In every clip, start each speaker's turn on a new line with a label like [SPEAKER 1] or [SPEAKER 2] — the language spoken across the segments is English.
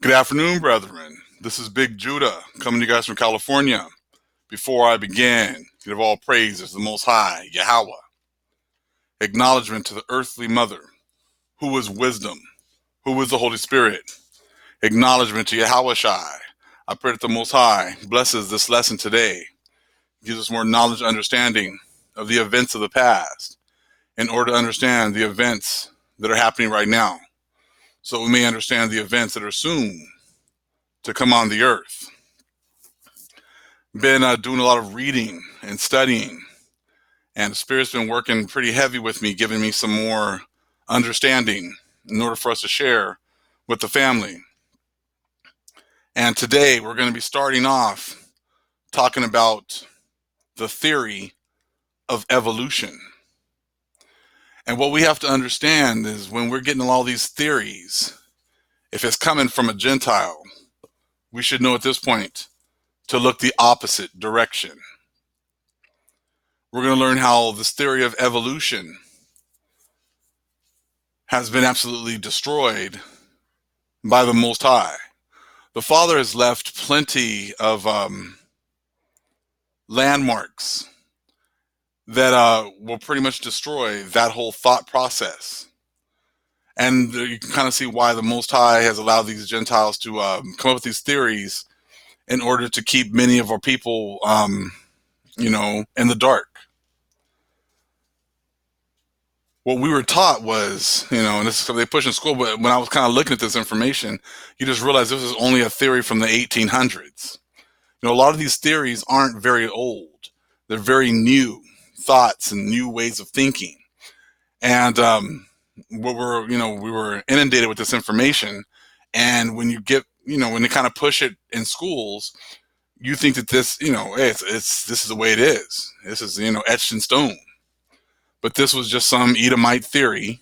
[SPEAKER 1] Good afternoon, brethren. This is Big Judah coming to you guys from California. Before I begin, give all praises to the Most High, Yahweh. Acknowledgement to the earthly mother, who is wisdom, who is the Holy Spirit. Acknowledgement to Yahweh Shai. I pray that the Most High blesses this lesson today, gives us more knowledge and understanding of the events of the past in order to understand the events that are happening right now, so we may understand the events that are soon to come on the earth. Been doing a lot of reading and studying, and the Spirit's been working pretty heavy with me, giving me some more understanding in order for us to share with the family. And today we're going to be starting off talking about the theory of evolution. And what we have to understand is when we're getting all these theories, if it's coming from a Gentile, we should know at this point to look the opposite direction. We're going to learn how this theory of evolution has been absolutely destroyed by the Most High. The Father has left plenty of landmarks that will pretty much destroy that whole thought process. And you can kind of see why the Most High has allowed these Gentiles to come up with these theories in order to keep many of our people, in the dark. What we were taught was, and this is something they push in school, but when I was kind of looking at this information, you just realize this is only a theory from the 1800s. A lot of these theories aren't very old. They're very new thoughts and new ways of thinking. And we were inundated with this information. And when you get, when they kind of push it in schools, you think that this, hey, this is the way it is. This is, etched in stone. But this was just some Edomite theory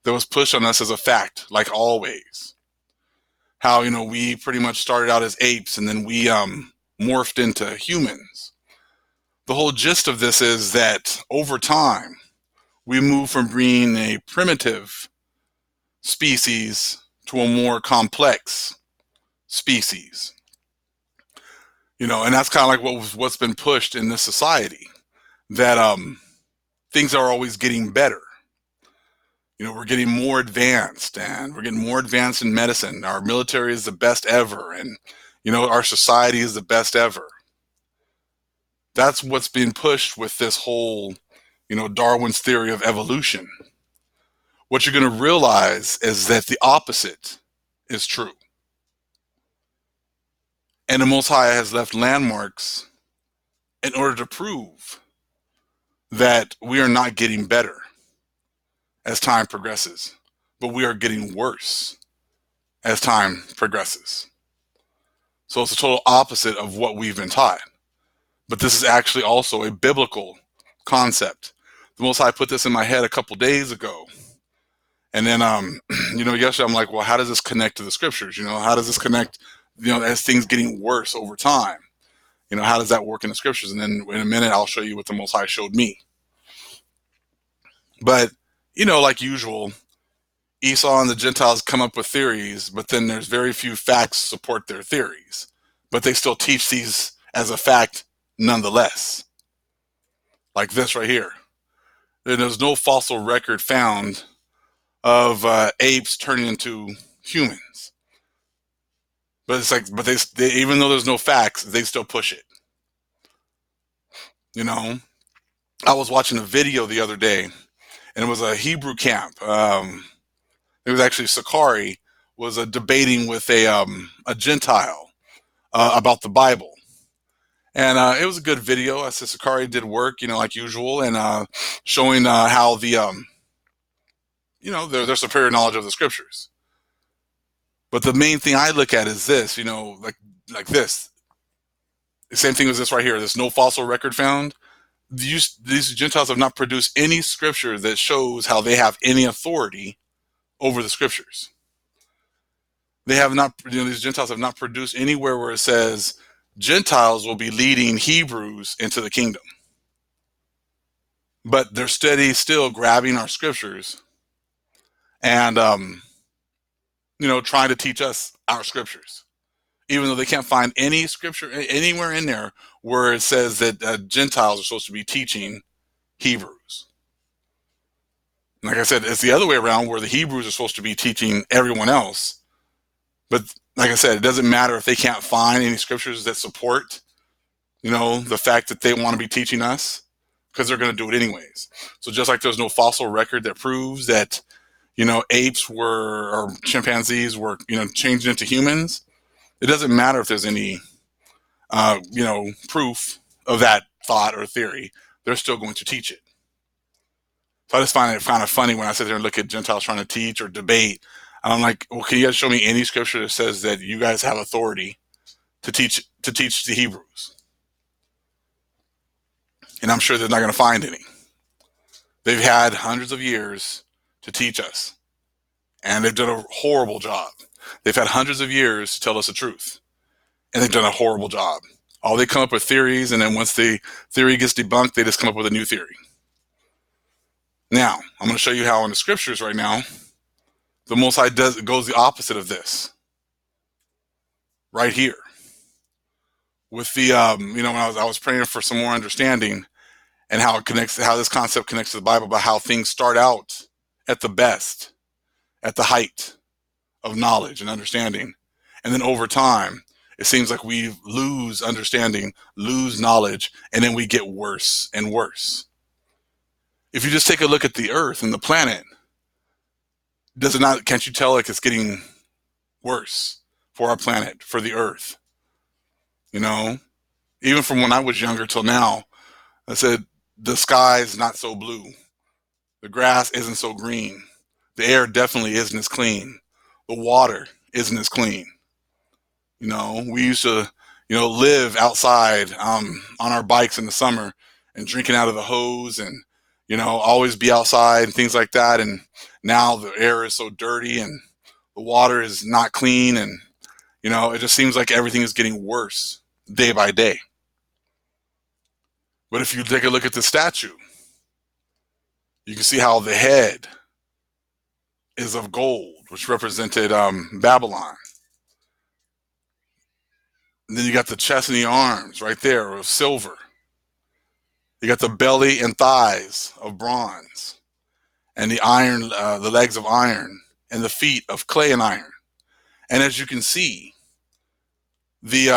[SPEAKER 1] that was pushed on us as a fact, like always. How, we pretty much started out as apes and then we morphed into humans. The whole gist of this is that over time, we move from being a primitive species to a more complex species. And that's kind of like what's been pushed in this society, that things are always getting better. We're getting more advanced, and we're getting more advanced in medicine. Our military is the best ever, and our society is the best ever. That's what's being pushed with this whole, Darwin's theory of evolution. What you're going to realize is that the opposite is true. And the Most High has left landmarks in order to prove that we are not getting better as time progresses, but we are getting worse as time progresses. So it's the total opposite of what we've been taught. But this is actually also a biblical concept. The Most High put this in my head a couple days ago. And then, yesterday I'm like, well, how does this connect to the scriptures? How does this connect, as things getting worse over time? How does that work in the scriptures? And then in a minute, I'll show you what the Most High showed me. But, like usual, Esau and the Gentiles come up with theories, but then there's very few facts to support their theories. But they still teach these as a fact nonetheless. Like this right here. There's no fossil record found of apes turning into humans. But it's like, they even though there's no facts, they still push it. I was watching a video the other day, and it was a Hebrew camp. It was actually Sakari was debating with a Gentile about the Bible. And it was a good video. I said Sakari did work, like usual, and showing how the, their superior knowledge of the scriptures. But the main thing I look at is this, like this. The same thing as this right here. There's no fossil record found. These Gentiles have not produced any scripture that shows how they have any authority over the scriptures. They have not, these Gentiles have not produced anywhere where it says Gentiles will be leading Hebrews into the kingdom. But they're steady still grabbing our scriptures and trying to teach us our scriptures, even though they can't find any scripture anywhere in there where it says that Gentiles are supposed to be teaching Hebrews. Like I said, it's the other way around where the Hebrews are supposed to be teaching everyone else. But like I said, it doesn't matter if they can't find any scriptures that support, the fact that they want to be teaching us, because they're going to do it anyways. So just like there's no fossil record that proves that, apes were, or chimpanzees were, changed into humans, it doesn't matter if there's any, proof of that thought or theory. They're still going to teach it. So I just find it kind of funny when I sit there and look at Gentiles trying to teach or debate. And I'm like, well, can you guys show me any scripture that says that you guys have authority to teach the Hebrews? And I'm sure they're not going to find any. They've had hundreds of years to teach us, and they've done a horrible job. They've had hundreds of years to tell us the truth, and they've done a horrible job. All they come up with theories, and then once the theory gets debunked, they just come up with a new theory. Now, I'm going to show you how in the scriptures right now, the Most High goes the opposite of this. Right here. With the, when I was praying for some more understanding and how this concept connects to the Bible, about how things start out at the best, at the height of knowledge and understanding. And then over time, it seems like we lose understanding, lose knowledge, and then we get worse and worse. If you just take a look at the earth and the planet, can't you tell like it's getting worse for our planet, for the earth? Even from when I was younger till now, I said, the sky's not so blue. The grass isn't so green. The air definitely isn't as clean. The water isn't as clean. We used to, live outside on our bikes in the summer and drinking out of the hose and, always be outside and things like that. And now the air is so dirty and the water is not clean. And, it just seems like everything is getting worse day by day. But if you take a look at the statue, you can see how the head is of gold, which represented Babylon. And then you got the chest and the arms right there of silver. You got the belly and thighs of bronze, and the iron, the legs of iron, and the feet of clay and iron. And as you can see, these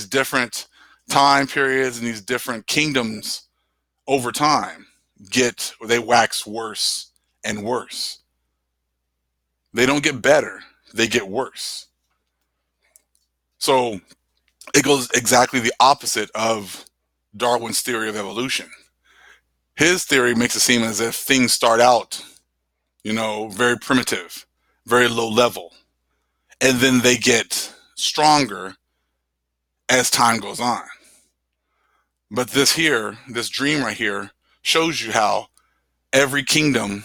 [SPEAKER 1] different time periods and these different kingdoms over time they wax worse and worse. They don't get better, they get worse. So it goes exactly the opposite of Darwin's theory of evolution. His theory makes it seem as if things start out, very primitive, very low level, and then they get stronger as time goes on. But this dream right here, shows you how every kingdom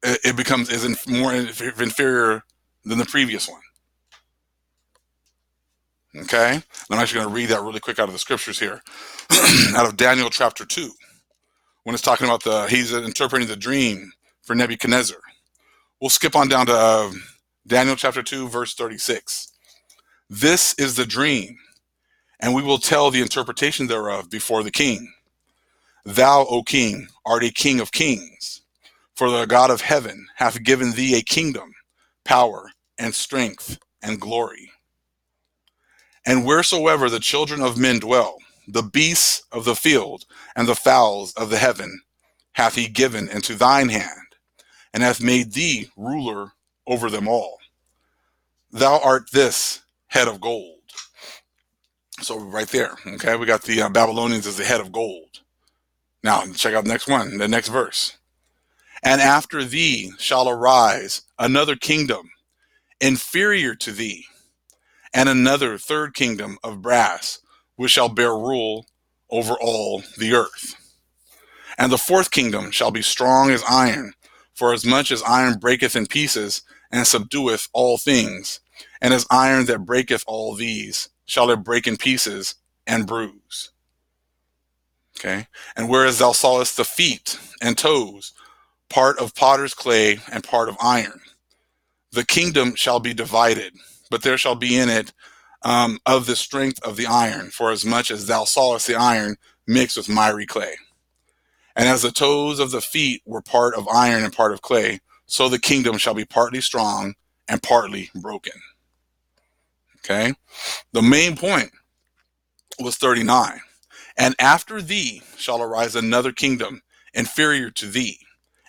[SPEAKER 1] is more inferior than the previous one. Okay? I'm actually going to read that really quick out of the scriptures here, out of Daniel chapter 2, when it's talking about he's interpreting the dream for Nebuchadnezzar. We'll skip on down to Daniel chapter 2, verse 36. This is the dream, and we will tell the interpretation thereof before the king. Thou, O king, art a king of kings, for the God of heaven hath given thee a kingdom, power, and strength, and glory. And wheresoever the children of men dwell, the beasts of the field and the fowls of the heaven hath he given into thine hand, and hath made thee ruler over them all. Thou art this head of gold. So right there, okay, we got the Babylonians as the head of gold. Now check out the next one, the next verse. And after thee shall arise another kingdom inferior to thee, and another third kingdom of brass, which shall bear rule over all the earth. And the fourth kingdom shall be strong as iron, for as much as iron breaketh in pieces, and subdueth all things, and as iron that breaketh all these, shall it break in pieces and bruise. Okay? And whereas thou sawest the feet and toes, part of potter's clay and part of iron, the kingdom shall be divided, but there shall be in it of the strength of the iron, for as much as thou sawest the iron mixed with miry clay. And as the toes of the feet were part of iron and part of clay, so the kingdom shall be partly strong and partly broken. Okay? The main point was 39. And after thee shall arise another kingdom inferior to thee,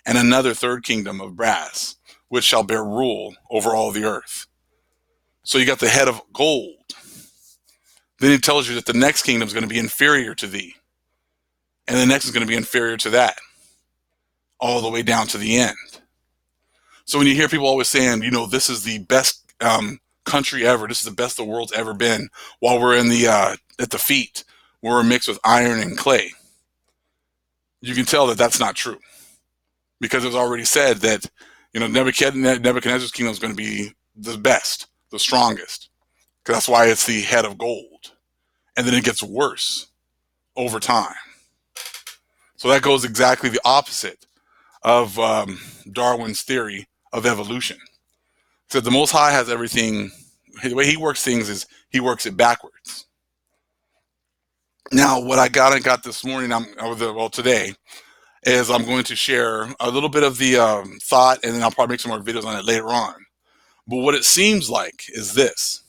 [SPEAKER 1] and another third kingdom of brass, which shall bear rule over all the earth. So you got the head of gold. Then it tells you that the next kingdom is going to be inferior to thee, and the next is going to be inferior to that, all the way down to the end. So when you hear people always saying, this is the best country ever, this is the best the world's ever been, while we're in the at the feet, we're mixed with iron and clay, you can tell that that's not true, because it was already said that Nebuchadnezzar's kingdom is going to be the best, the strongest, because that's why it's the head of gold, and then it gets worse over time. So that goes exactly the opposite of Darwin's theory of evolution. So the Most High has everything. The way he works things is he works it backwards. Now, what I got this morning, today, is I'm going to share a little bit of the thought, and then I'll probably make some more videos on it later on. But what it seems like is this.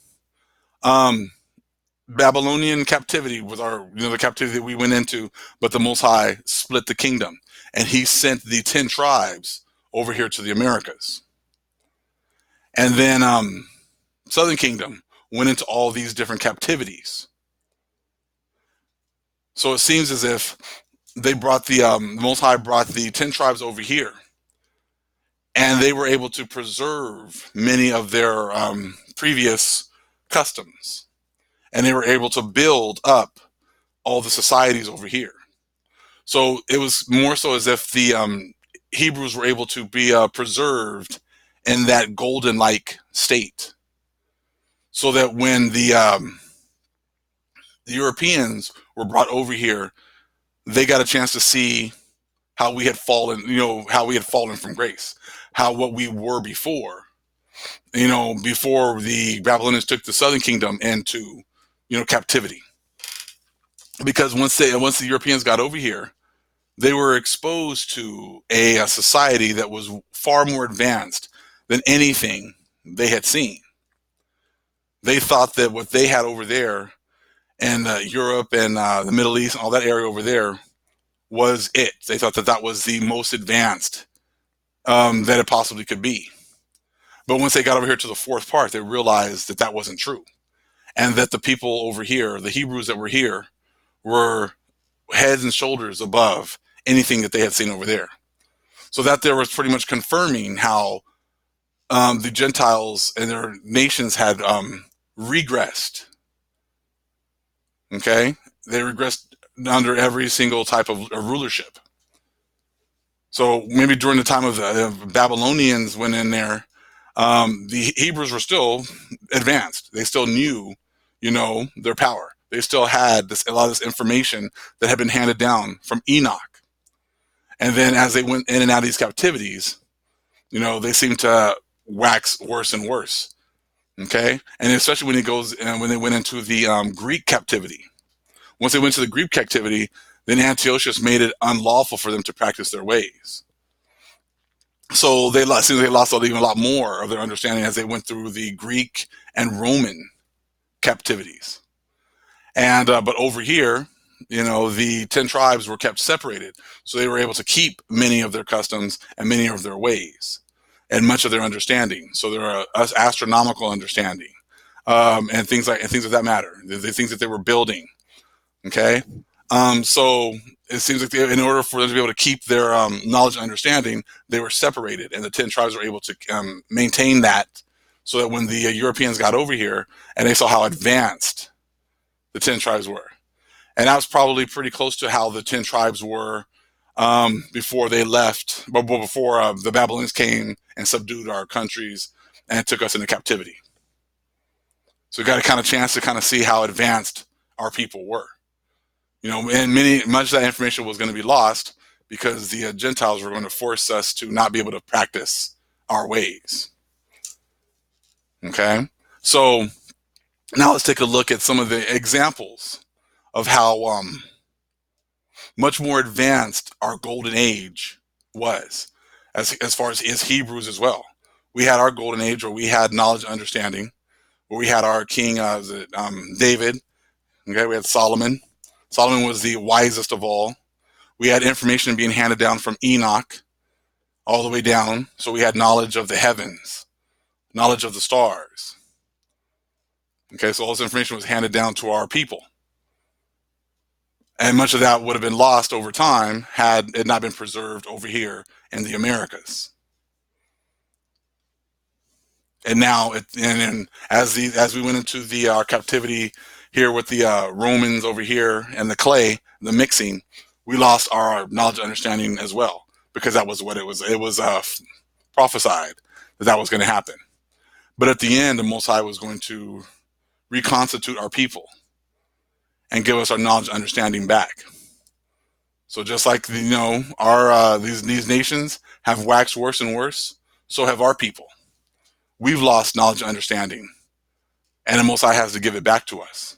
[SPEAKER 1] Babylonian captivity was the captivity that we went into, but the Most High split the kingdom, and he sent the 10 tribes over here to the Americas. And then Southern Kingdom went into all these different captivities. So it seems as if they brought the Most High brought the 10 tribes over here, and they were able to preserve many of their previous customs, and they were able to build up all the societies over here. So it was more so as if the Hebrews were able to be preserved in that golden-like state, so that when the Europeans were brought over here, they got a chance to see how we had fallen, how we had fallen from grace, what we were before, before the Babylonians took the Southern Kingdom into, captivity. Because once the Europeans got over here, they were exposed to a society that was far more advanced than anything they had seen. They thought that what they had over there in Europe and the Middle East, all that area over there, was it. They thought that that was the most advanced that it possibly could be. But once they got over here to the fourth part, they realized that that wasn't true, and that the people over here, the Hebrews that were here, were heads and shoulders above anything that they had seen over there. So that there was pretty much confirming how the Gentiles and their nations had regressed. Okay? They regressed under every single type of rulership. So maybe during the time of the Babylonians went in there, the Hebrews were still advanced. They still knew, their power. They still had a lot of this information that had been handed down from Enoch. And then as they went in and out of these captivities, they seemed to wax worse and worse. Okay? And especially when they went into the Greek captivity. Once they went to the Greek captivity, then Antiochus made it unlawful for them to practice their ways. So they lost even a lot more of their understanding as they went through the Greek and Roman captivities. And but over here, the 10 tribes were kept separated, so they were able to keep many of their customs and many of their ways and much of their understanding. So there are astronomical understanding and things of that matter, the things that they were building. Okay, so it seems like in order for them to be able to keep their knowledge and understanding, they were separated, and the 10 tribes were able to maintain that, so that when the Europeans got over here and they saw how advanced the 10 tribes were, and that was probably pretty close to how the 10 tribes were before they left, but before the Babylonians came and subdued our countries and took us into captivity. So we got a kind of chance to kind of see how advanced our people were. And much of that information was going to be lost because the Gentiles were going to force us to not be able to practice our ways. Okay, so now let's take a look at some of the examples of how much more advanced our golden age was, as far as Hebrews as well. We had our golden age where we had knowledge and understanding, where we had our king, David. Okay, we had Solomon. Solomon was the wisest of all. We had information being handed down from Enoch all the way down. So we had knowledge of the heavens, knowledge of the stars. Okay, so all this information was handed down to our people. And much of that would have been lost over time had it not been preserved over here in the Americas. And now, as we went into the captivity here with the Romans over here and the clay, the mixing, we lost our knowledge and understanding as well, because that was what it was. It was prophesied that was going to happen. But at the end, the Most High was going to reconstitute our people and give us our knowledge and understanding back. So just like our these nations have waxed worse and worse, so have our people. We've lost knowledge and understanding, and the Most High has to give it back to us.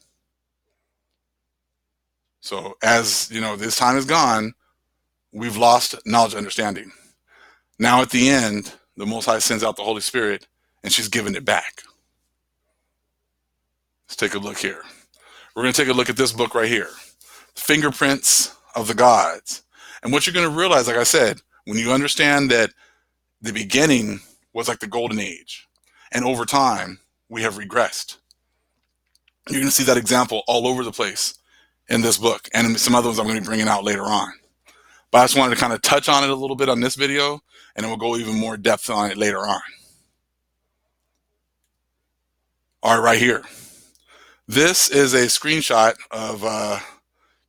[SPEAKER 1] So as this time is gone, we've lost knowledge and understanding. Now at the end, the Most High sends out the Holy Spirit, and she's giving it back. Let's take a look here. We're going to take a look at this book right here, Fingerprints of the Gods. And what you're going to realize, like I said, when you understand that the beginning was like the golden age, and over time we have regressed. You're going to see that example all over the place in this book, and some other ones I'm going to be bringing out later on. But I just wanted to kind of touch on it a little bit on this video, and then we'll go even more depth on it later on. All right, right here. This is a screenshot of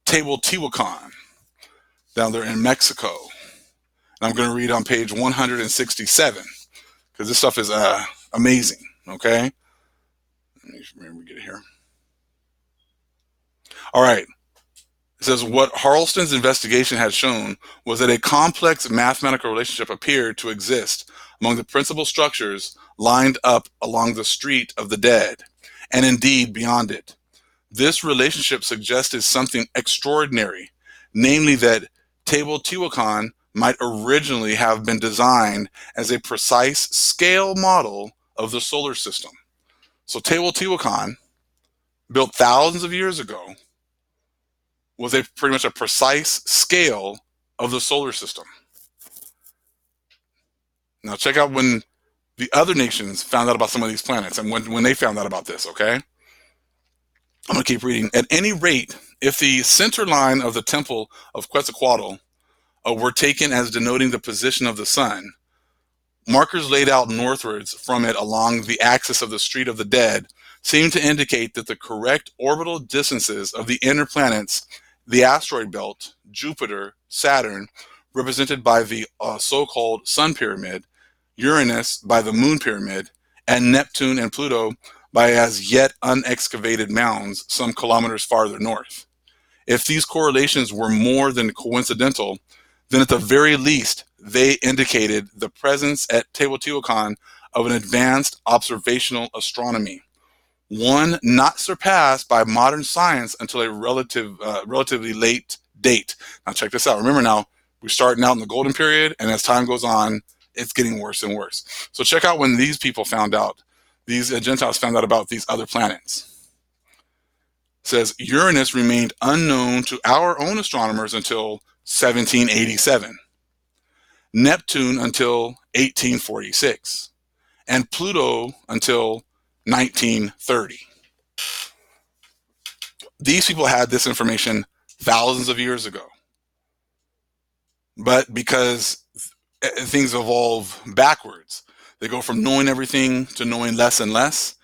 [SPEAKER 1] Teotihuacan down there in Mexico. And I'm going to read on page 167, because this stuff is amazing, okay? Let me remember to get it here. All right. It says, what Harleston's investigation had shown was that a complex mathematical relationship appeared to exist among the principal structures lined up along the Street of the Dead, and indeed beyond it. This relationship suggested something extraordinary, namely that Teotihuacan might originally have been designed as a precise scale model of the solar system. So Teotihuacan, built thousands of years ago, was pretty much a precise scale of the solar system. Now check out when the other nations found out about some of these planets, and when they found out about this, okay? I'm going to keep reading. At any rate, if the center line of the temple of Quetzalcoatl were taken as denoting the position of the sun, markers laid out northwards from it along the axis of the Street of the Dead seem to indicate that the correct orbital distances of the inner planets, the asteroid belt, Jupiter, Saturn, represented by the so-called Sun Pyramid, Uranus by the Moon Pyramid, and Neptune and Pluto by as yet unexcavated mounds some kilometers farther north. If these correlations were more than coincidental, then at the very least they indicated the presence at Teotihuacan of an advanced observational astronomy, one not surpassed by modern science until a relatively late date. Now check this out. Remember now, we're starting out in the golden period, and as time goes on, it's getting worse and worse. So check out when these people found out, these Gentiles found out about these other planets. It says, Uranus remained unknown to our own astronomers until 1787, Neptune until 1846, and Pluto until 1930. These people had this information thousands of years ago. But because things evolve backwards, they go from knowing everything to knowing less and less.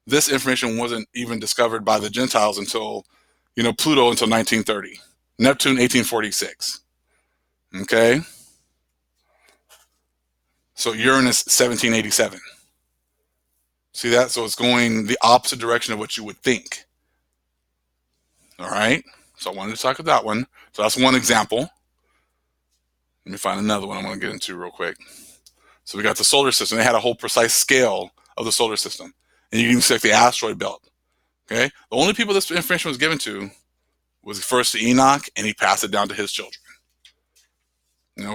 [SPEAKER 1] This information wasn't even discovered by the Gentiles until, Pluto until 1930, Neptune 1846. Okay? So Uranus 1787. See that? So it's going the opposite direction of what you would think. All right? So I wanted to talk about that one. So that's one example. Let me find another one I want to get into real quick. So we got the solar system. They had a whole precise scale of the solar system. and you can select the asteroid belt. Okay, the only people this information was given to was first to Enoch, and he passed it down to his children.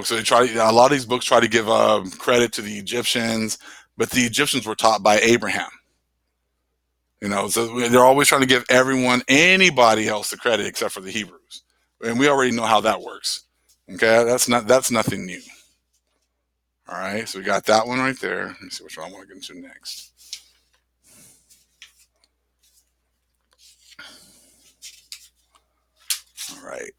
[SPEAKER 1] So they try. A lot of these books try to give credit to the Egyptians, but the Egyptians were taught by Abraham. So they're always trying to give anybody else the credit except for the Hebrews, and we already know how that works. Okay, that's nothing new. All right, so we got that one right there. Let me see which one I want to get into next. All right.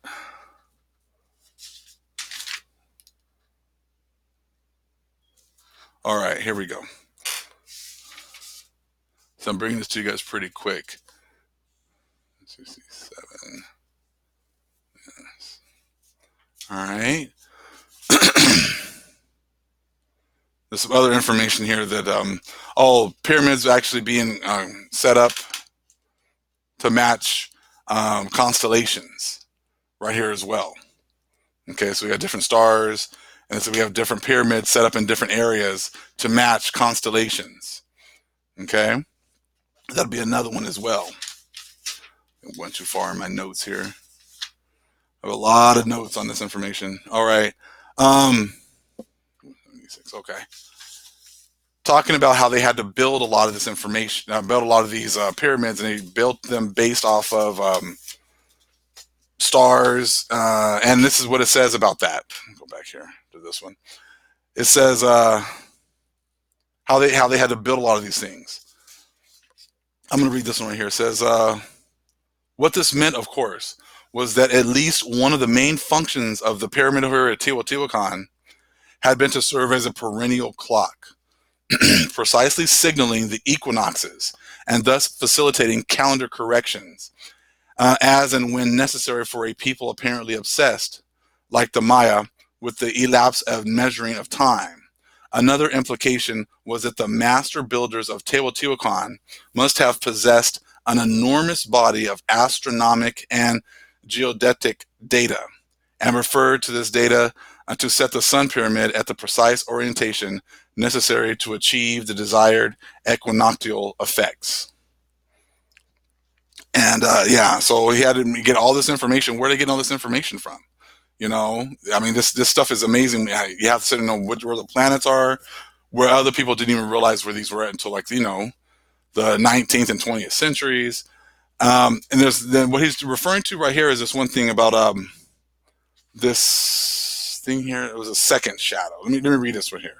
[SPEAKER 1] All right, here we go. So I'm bringing this to you guys pretty quick. 67. Yes. All right. There's some other information here that pyramids actually being set up to match constellations right here as well. Okay, so we got different stars, and so we have different pyramids set up in different areas to match constellations. Okay, that'll be another one as well. I went too far in my notes here. I have a lot of notes on this information. All right. 76, okay. Talking about how they had to build a lot of this information, build a lot of these pyramids, and they built them based off of stars. And this is what it says about that. Go back here to this one. It says how they had to build a lot of these things. I'm going to read this one right here. It says, what this meant, of course, was that at least one of the main functions of the pyramid here at Teotihuacan had been to serve as a perennial clock, precisely signaling the equinoxes and thus facilitating calendar corrections, as and when necessary for a people apparently obsessed, like the Maya, with the elapse of measuring of time. Another implication was that the master builders of Teotihuacan must have possessed an enormous body of astronomic and geodetic data, and referred to this data to set the sun pyramid at the precise orientation necessary to achieve the desired equinoctial effects. And so he had to get all this information. Where are they getting all this information from? I mean, this stuff is amazing. You have to sit and know where the planets are, where other people didn't even realize where these were at until, like, the 19th and 20th centuries. And then what he's referring to right here is this one thing about this thing here. It was a second shadow. Let me read this one here.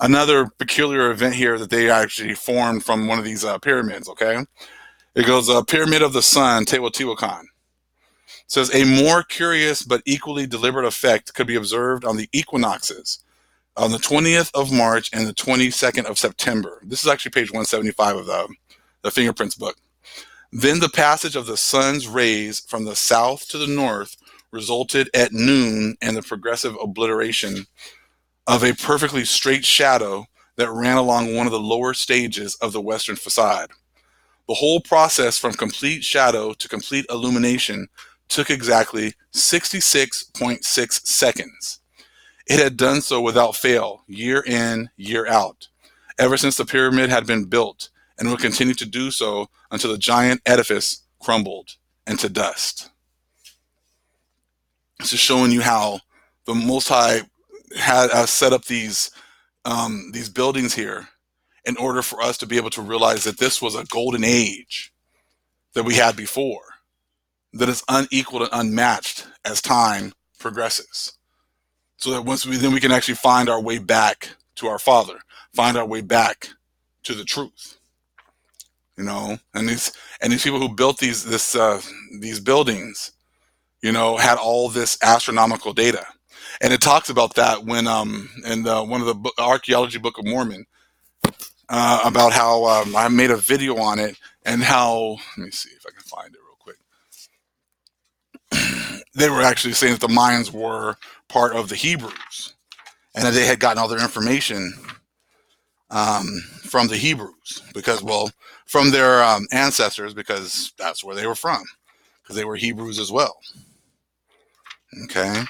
[SPEAKER 1] Another peculiar event here that they actually formed from one of these pyramids. Okay, it goes Pyramid of the Sun, Teotihuacan. It says a more curious but equally deliberate effect could be observed on the equinoxes on the 20th of March and the 22nd of September. This is actually page 175 of the Fingerprints book. Then the passage of the sun's rays from the south to the north resulted at noon in the progressive obliteration of a perfectly straight shadow that ran along one of the lower stages of the western facade. The whole process from complete shadow to complete illumination took exactly 66.6 seconds. It had done so without fail, year in, year out, ever since the pyramid had been built, and would continue to do so until the giant edifice crumbled into dust. This is showing you how the Most High had set up these buildings here in order for us to be able to realize that this was a golden age that we had before, that is unequaled and unmatched as time progresses. So that then we can actually find our way back to our Father, find our way back to the truth. And these people who built these buildings, had all this astronomical data. And it talks about that when in one of the Archaeology Book of Mormon, about how I made a video on it, and how, let me see if I can find it real quick. They were actually saying that the Mayans were part of the Hebrews, and that they had gotten all their information from the Hebrews, from their ancestors, because that's where they were from, because they were Hebrews as well. Okay,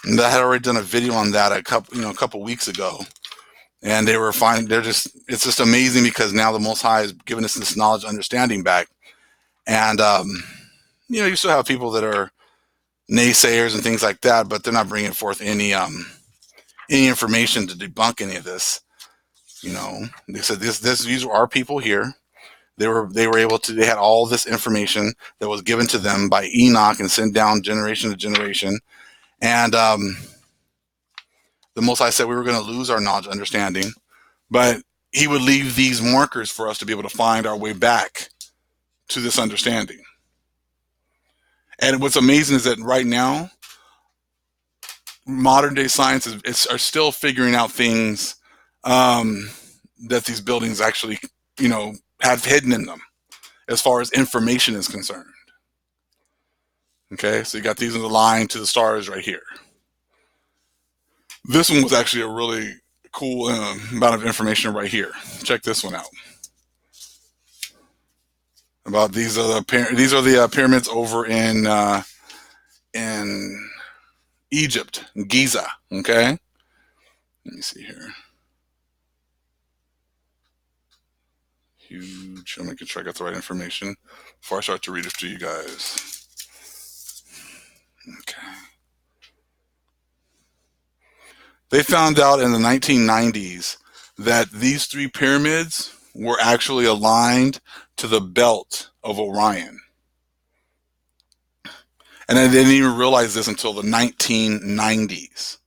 [SPEAKER 1] and I had already done a video on that a couple weeks ago, And they were finding, it's just amazing because now the Most High has given us this knowledge, understanding back. And, you still have people that are naysayers and things like that, but they're not bringing forth any information to debunk any of this. They said these are our people here. They were able to, they had all this information that was given to them by Enoch and sent down generation to generation. And the Most High said we were going to lose our knowledge, understanding, but he would leave these markers for us to be able to find our way back to this understanding. And what's amazing is that right now, modern day science are still figuring out things that these buildings actually, have hidden in them as far as information is concerned. Okay, so you got these in the line to the stars right here. This one was actually a really cool amount of information right here. Check this one out. About these are the pyramids over in Egypt, Giza. Okay, let me see here. Huge. I'm making sure I got the right information before I start to read it to you guys. Okay. They found out in the 1990s that these three pyramids were actually aligned to the belt of Orion. And they didn't even realize this until the 1990s,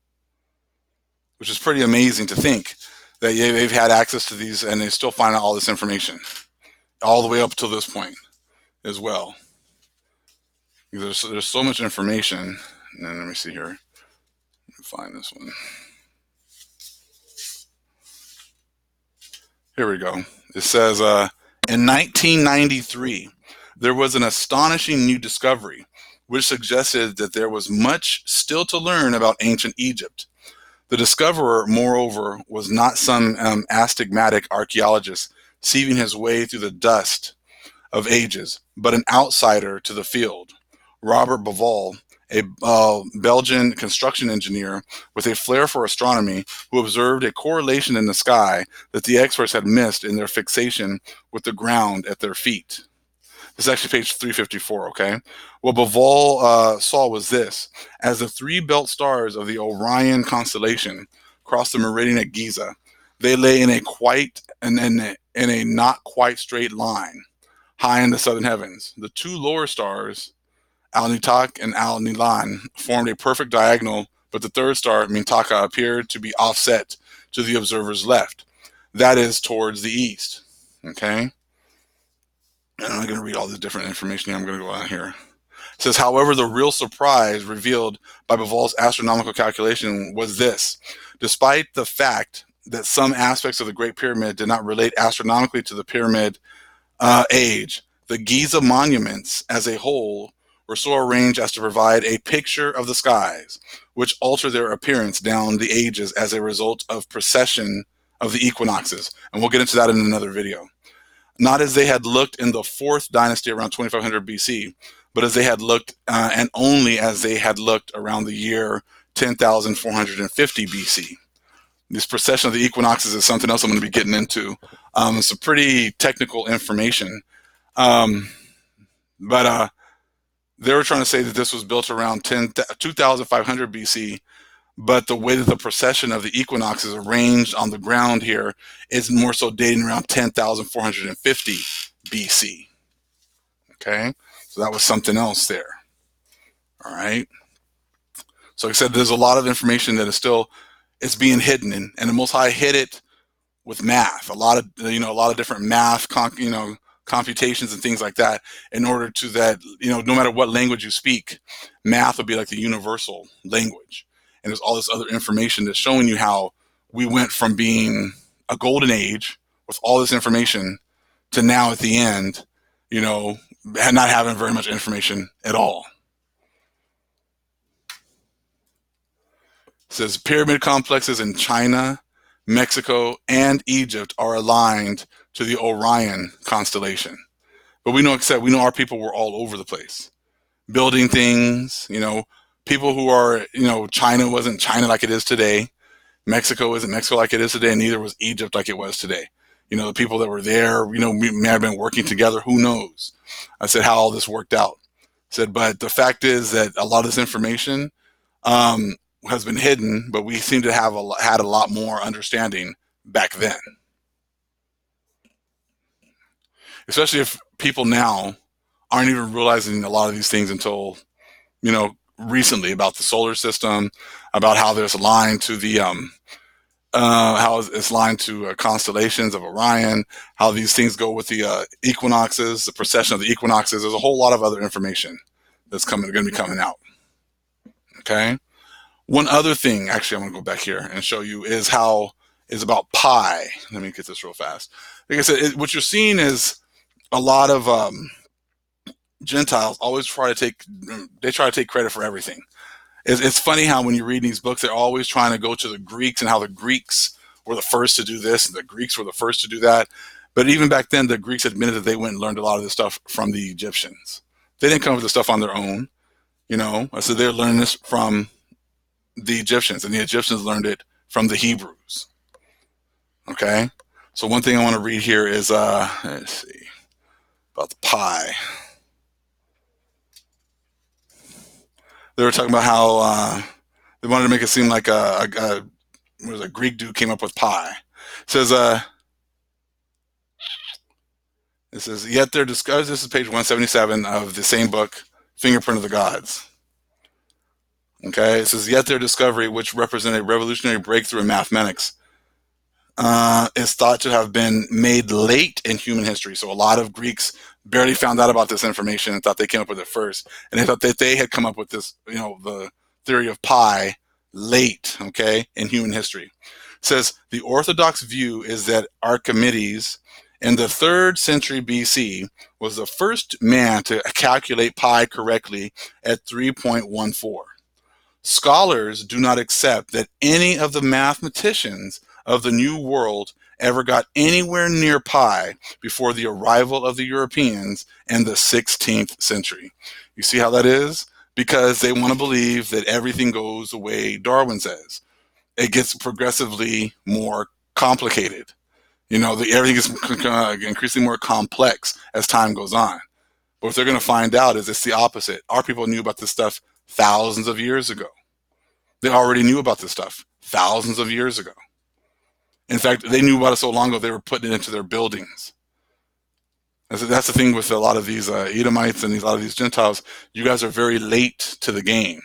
[SPEAKER 1] which is pretty amazing to think that they've had access to these and they still find out all this information all the way up to this point as well. There's so much information. And then let me see here. Let me find this one. Here we go. It says, in 1993, there was an astonishing new discovery which suggested that there was much still to learn about ancient Egypt. The discoverer, moreover, was not some astigmatic archaeologist sieving his way through the dust of ages, but an outsider to the field. Robert Bauval, a Belgian construction engineer with a flair for astronomy, who observed a correlation in the sky that the experts had missed in their fixation with the ground at their feet. This is actually page 354, okay? What Bauval saw was this. As the three belt stars of the Orion constellation crossed the meridian at Giza, they lay in a not quite straight line, high in the southern heavens. The two lower stars, Al-Nitak and Al-Nilan, formed a perfect diagonal, but the third star, Mintaka, appeared to be offset to the observer's left. That is towards the east, okay? And I'm not going to read all the different information here. I'm going to go on here. It says, however, the real surprise revealed by Bauval's astronomical calculation was this. Despite the fact that some aspects of the Great Pyramid did not relate astronomically to the pyramid age, the Giza monuments as a whole were so arranged as to provide a picture of the skies, which alter their appearance down the ages as a result of precession of the equinoxes. And we'll get into that in another video. Not as they had looked in the 4th dynasty around 2500 BC, but as they had looked, and only as they had looked around the year 10,450 BC. This precession of the equinoxes is something else I'm going to be getting into. It's a pretty technical information. But they were trying to say that this was built around 2,500 BC, but the way that the precession of the equinox is arranged on the ground here is more so dating around 10,450 BC. Okay, so that was something else there. All right. So like I said, there's a lot of information that is still, it's being hidden, and the Most High hid it with math, a lot of different math, computations and things like that, in order to that, no matter what language you speak, math would be like the universal language. And there's all this other information that's showing you how we went from being a golden age with all this information to now at the end, not having very much information at all. It says pyramid complexes in China, Mexico, and Egypt are aligned to the Orion constellation. But we know our people were all over the place, building things, people who are, China wasn't China like it is today. Mexico isn't Mexico like it is today, and neither was Egypt like it was today. The people that were there, may have been working together. Who knows? I said how all this worked out. I said, but the fact is that a lot of this information um, has been hidden, but we seem to have had a lot more understanding back then. Especially if people now aren't even realizing a lot of these things until recently, about the solar system, about how there's aligned to the how it's aligned to constellations of Orion, how these things go with the equinoxes, the precession of the equinoxes. There's a whole lot of other information that's going to be coming out. Okay. One other thing, actually, I'm going to go back here and show you is about pi. Let me get this real fast. Like I said, what you're seeing is a lot of Gentiles always try to take credit for everything. It's funny how when you read these books, they're always trying to go to the Greeks and how the Greeks were the first to do this and the Greeks were the first to do that. But even back then, the Greeks admitted that they went and learned a lot of this stuff from the Egyptians. They didn't come up with the stuff on their own. So they're learning this from the Egyptians, and the Egyptians learned it from the Hebrews. Okay. So one thing I want to read here is, let's see, about the pi. They were talking about how they wanted to make it seem like a Greek dude came up with pi. It says, yet they're discovered. This is page 177 of the same book, Fingerprint of the Gods. Okay, it says, yet their discovery, which represented a revolutionary breakthrough in mathematics, is thought to have been made late in human history. So a lot of Greeks barely found out about this information and thought they came up with it first. And they thought that they had come up with this, the theory of pi late, okay, in human history. It says, the orthodox view is that Archimedes in the 3rd century BC was the first man to calculate pi correctly at 3.14. Scholars do not accept that any of the mathematicians of the New World ever got anywhere near pi before the arrival of the Europeans in the 16th century. You see how that is? Because they want to believe that everything goes the way Darwin says. It gets progressively more complicated. Everything is increasingly more complex as time goes on. But what they're going to find out is it's the opposite. Our people knew about this stuff thousands of years ago. They already knew about this stuff thousands of years ago. In fact, they knew about it so long ago, they were putting it into their buildings. That's the thing with a lot of these Edomites and a lot of these Gentiles. You guys are very late to the game.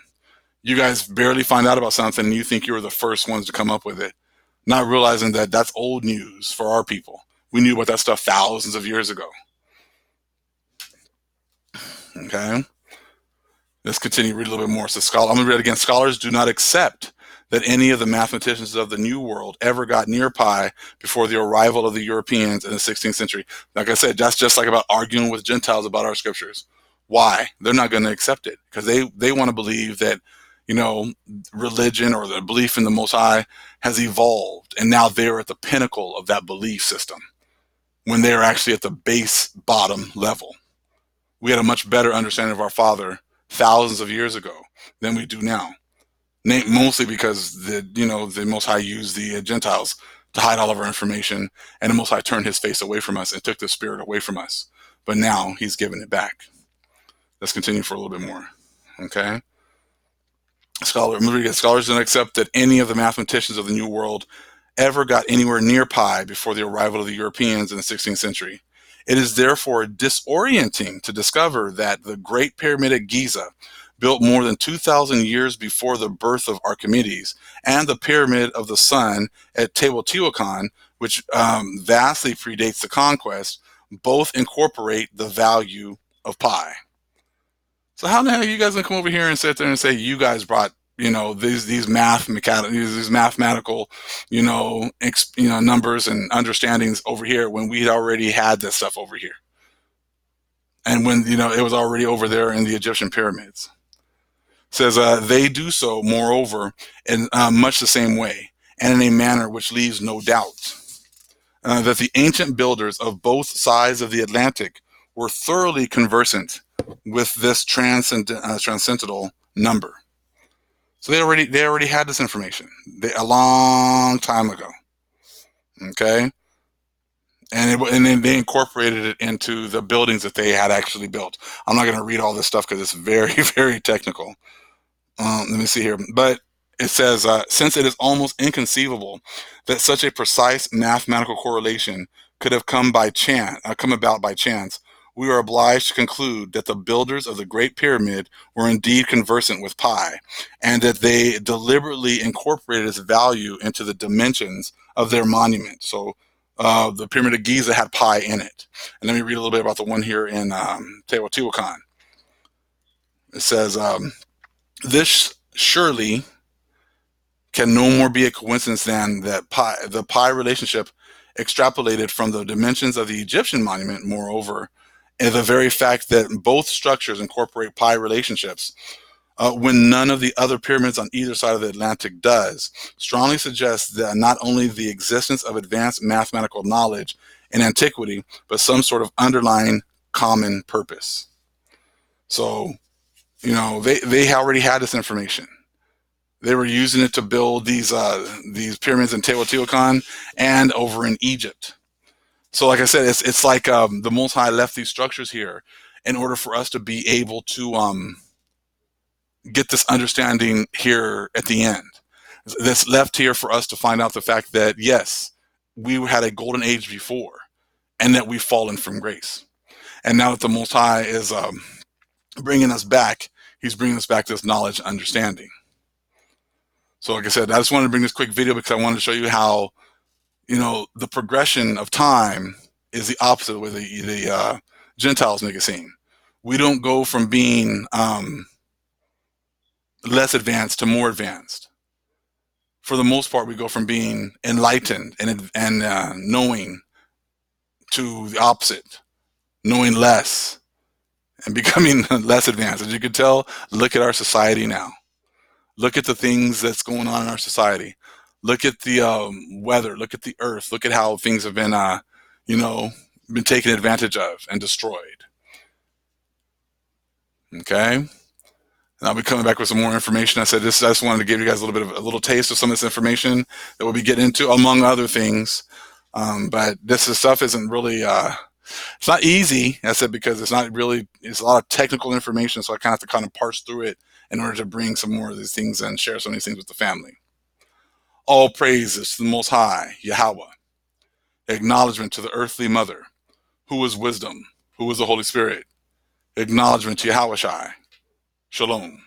[SPEAKER 1] You guys barely find out about something and you think you were the first ones to come up with it, not realizing that that's old news for our people. We knew about that stuff thousands of years ago. Okay. Let's continue to read a little bit more. So I'm going to read it again. Scholars do not accept that any of the mathematicians of the New World ever got near pi before the arrival of the Europeans in the 16th century. Like I said, that's just like about arguing with Gentiles about our scriptures. Why? They're not going to accept it because they want to believe that, religion or the belief in the Most High has evolved, and now they're at the pinnacle of that belief system when they're actually at the base bottom level. We had a much better understanding of our Father thousands of years ago than we do now. Mostly because the Most High used the Gentiles to hide all of our information, and the Most High turned his face away from us and took the Spirit away from us. But now he's giving it back. Let's continue for a little bit more. Okay. Scholars don't accept that any of the mathematicians of the New World ever got anywhere near pi before the arrival of the Europeans in the 16th century. It is therefore disorienting to discover that the Great Pyramid at Giza, built more than 2,000 years before the birth of Archimedes, and the Pyramid of the Sun at Teotihuacan, which vastly predates the conquest, both incorporate the value of pi. So how the hell are you guys gonna come over here and sit there and say you guys brought these mathematical numbers and understandings over here when we'd already had this stuff over here, and when it was already over there in the Egyptian pyramids? It says they do so, moreover, in much the same way, and in a manner which leaves no doubt that the ancient builders of both sides of the Atlantic were thoroughly conversant with this transcendental number. So they already had this information a long time ago. Okay, and then they incorporated it into the buildings that they had actually built. I'm not going to read all this stuff because it's very very technical. Let me see here. But it says, since it is almost inconceivable that such a precise mathematical correlation could have come about by chance, we are obliged to conclude that the builders of the Great Pyramid were indeed conversant with pi, and that they deliberately incorporated its value into the dimensions of their monument. So the Pyramid of Giza had pi in it. And let me read a little bit about the one here in Teotihuacan. It says, this surely can no more be a coincidence than that the pi relationship extrapolated from the dimensions of the Egyptian monument. Moreover, and the very fact that both structures incorporate pi relationships, when none of the other pyramids on either side of the Atlantic does, strongly suggests that not only the existence of advanced mathematical knowledge in antiquity, but some sort of underlying common purpose. So, they already had this information. They were using it to build these pyramids in Teotihuacan and over in Egypt. So, like I said, it's like the Most High left these structures here in order for us to be able to get this understanding here at the end. That's left here for us to find out the fact that yes, we had a golden age before, and that we've fallen from grace. And now that the Most High is bringing us back, He's bringing us back to this knowledge and understanding. So, like I said, I just wanted to bring this quick video because I wanted to show you how, the progression of time is the opposite of the way the Gentiles make it seem. We don't go from being less advanced to more advanced. For the most part, we go from being enlightened and knowing to the opposite, knowing less and becoming less advanced. As you can tell, look at our society now. Look at the things that's going on in our society. Look at the weather. Look at the earth. Look at how things have been, been taken advantage of and destroyed. Okay, and I'll be coming back with some more information. I just wanted to give you guys a little taste of some of this information that we'll be getting into, among other things. But this stuff isn't really. It's not easy, I said, because it's a lot of technical information, so I have to parse through it in order to bring some more of these things and share some of these things with the family. All praises to the Most High, Yahweh. Acknowledgement to the earthly mother, who is wisdom, who is the Holy Spirit. Acknowledgement to Yahweh Shai. Shalom.